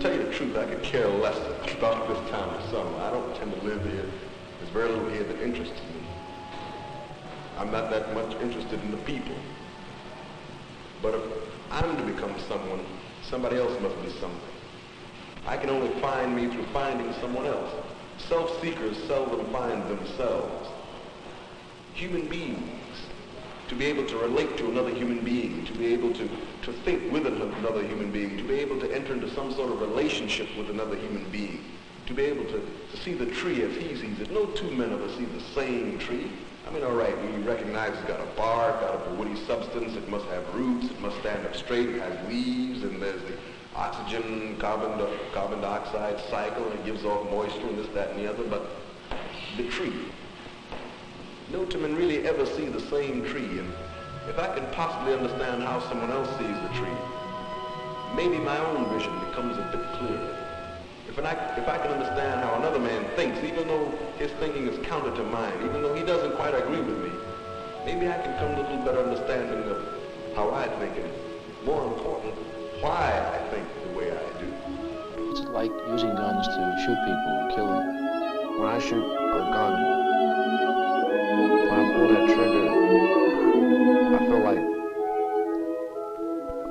tell you the truth, I could care less about this town of summer. I don't tend to live here. There's very little here that interests me. I'm not that much interested in the people. But if I'm to become someone, somebody else must be something. I can only find me through finding someone else. Self-seekers seldom find themselves. Human beings, to be able to relate to another human being, to be able to think with another human being, to be able to enter into some sort of relationship with another human being, to be able to see the tree as he sees it. No two men ever see the same tree. I mean, all right, we recognize it's got a bark out of a woody substance, it must have roots, it must stand up straight, it has leaves, and there's the oxygen, carbon dioxide cycle, and it gives off moisture and this, that, and the other, but the tree. No two men really ever see the same tree, and if I can possibly understand how someone else sees the tree, maybe my own vision becomes a bit clearer. If I can understand how another man thinks, even though his thinking is counter to mine, even though he doesn't quite agree with me, maybe I can come to a little better understanding of how I think, and more important, why I think the way I do. It's like using guns to shoot people and kill them. When I shoot a gun, when I pull that trigger, I feel like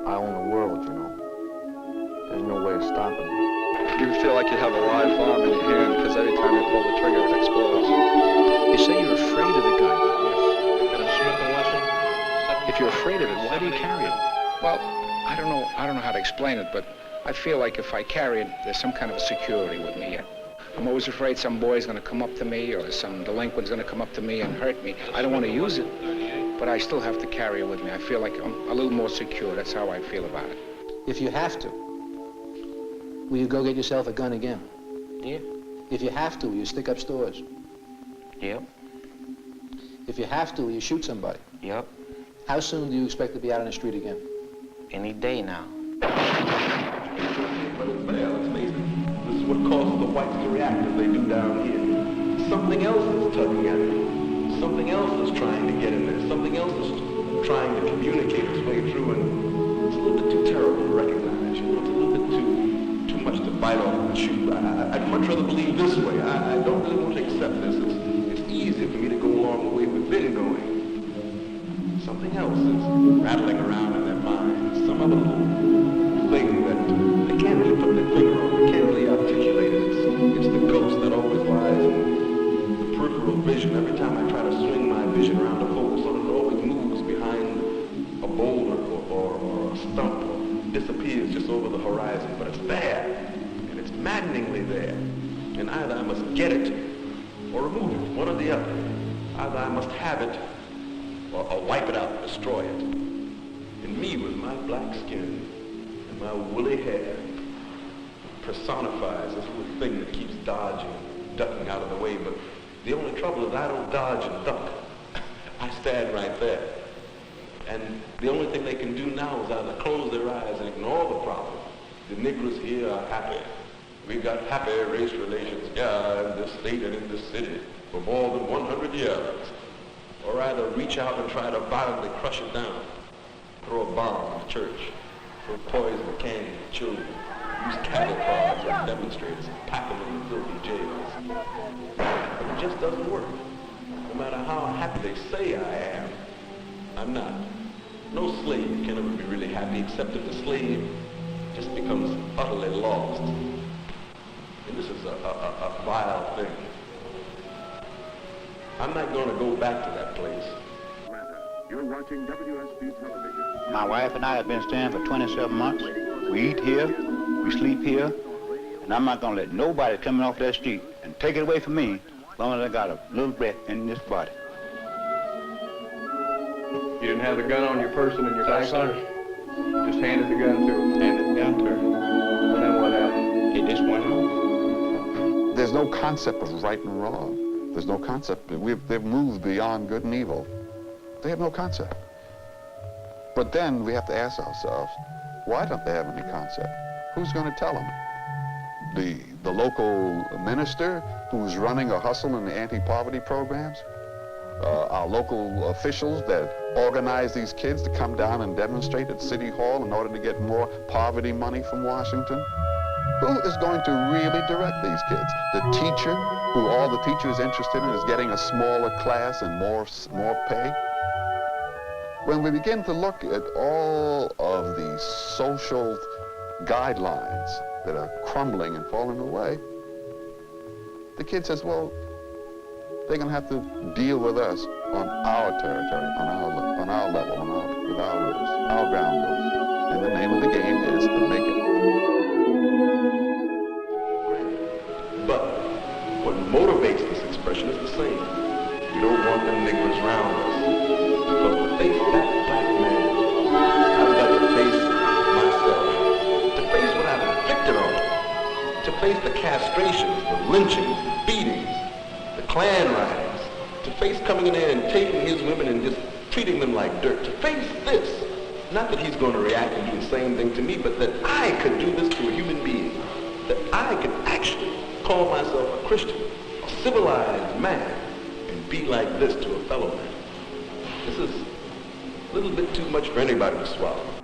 I own the world, you know. There's no way of stopping me. You feel like you have a live bomb in your hand because every time you pull the trigger, it explodes. You say you're afraid of the gun. Yes. If you're afraid of it, why do you carry it? Well, I don't know how to explain it, but I feel like if I carry it, there's some kind of a security with me. I'm always afraid some boy's going to come up to me or some delinquent's going to come up to me and hurt me. I don't want to use it, but I still have to carry it with me. I feel like I'm a little more secure. That's how I feel about it. If you have to, will you go get yourself a gun again? Yeah. If you have to, will you stick up stores? Yep. If you have to, will you shoot somebody? Yep. How soon do you expect to be out on the street again? Any day now. But it's there, let's face it. This is what causes the whites to react as they do down here. Something else is tugging at me. Something else is trying to get in there. Something else is trying to communicate its way through, and it's a little bit too terrible to recognize. You know, it's a little bit too much to bite off and chew. I'd much rather believe this way. I don't really want to accept this. It's easier for me to go along the way we've been going. Something else is rattling around in their minds. Some other little thing that they can't really put their finger on. They can't really articulate it. It's the ghost that always lies in the peripheral vision. Every time I try to swing my vision around a focus on it, it always moves behind a boulder or a stump or disappears just over the horizon. But it's there, and it's maddeningly there. And either I must get it or remove it, one or the other. Either I must have it or wipe it out, destroy it. And me with my black skin and my woolly hair personifies this little thing that keeps dodging, ducking out of the way. But the only trouble is I don't dodge and duck. I stand right there. And the only thing they can do now is either close their eyes and ignore the problem. The Negroes here are happy. We've got happy race relations here in this state and in this city for more than 100 years. Or either reach out and try to violently crush it down, throw a bomb in the church, throw poison or candy at children, use cattle cars as demonstrators and pack them in the filthy jails. But it just doesn't work. No matter how happy they say I am, I'm not. No slave can ever be really happy except if the slave just becomes utterly lost. And this is a vile thing. I'm not going to go back to that place. You're watching WSB television. My wife and I have been staying for 27 months. We eat here, we sleep here, and I'm not going to let nobody coming off that street and take it away from me as long as I got a little breath in this body. You didn't have the gun on your person and your backside? You just handed the gun to her? Handed the gun to her. And then what happened? It just went off. There's no concept of right and wrong. There's no concept. They've moved beyond good and evil. They have no concept. But then we have to ask ourselves, why don't they have any concept? Who's going to tell them? The local minister who's running a hustle in the anti-poverty programs? Our local officials that organize these kids to come down and demonstrate at City Hall in order to get more poverty money from Washington? Who is going to really direct these kids? The teacher, who all the teacher is interested in is getting a smaller class and more pay? When we begin to look at all of these social guidelines that are crumbling and falling away, the kid says, well, they're going to have to deal with us on our territory, on our level, with our rules, our ground rules. And the name of the game is to make it. But what motivates this expression is the same. We don't want the niggers around us. Because to face that black man, I've got to face myself. To face what I've inflicted on him. To face the castrations, the lynchings, the beatings, the Klan ridings. To face coming in there and taking his women and just treating them like dirt. To face this. Not that he's going to react and do the same thing to me, but that I could do this to a human being. That I could actually call myself a Christian, a civilized man, and be like this to a fellow man. This is a little bit too much for anybody to swallow.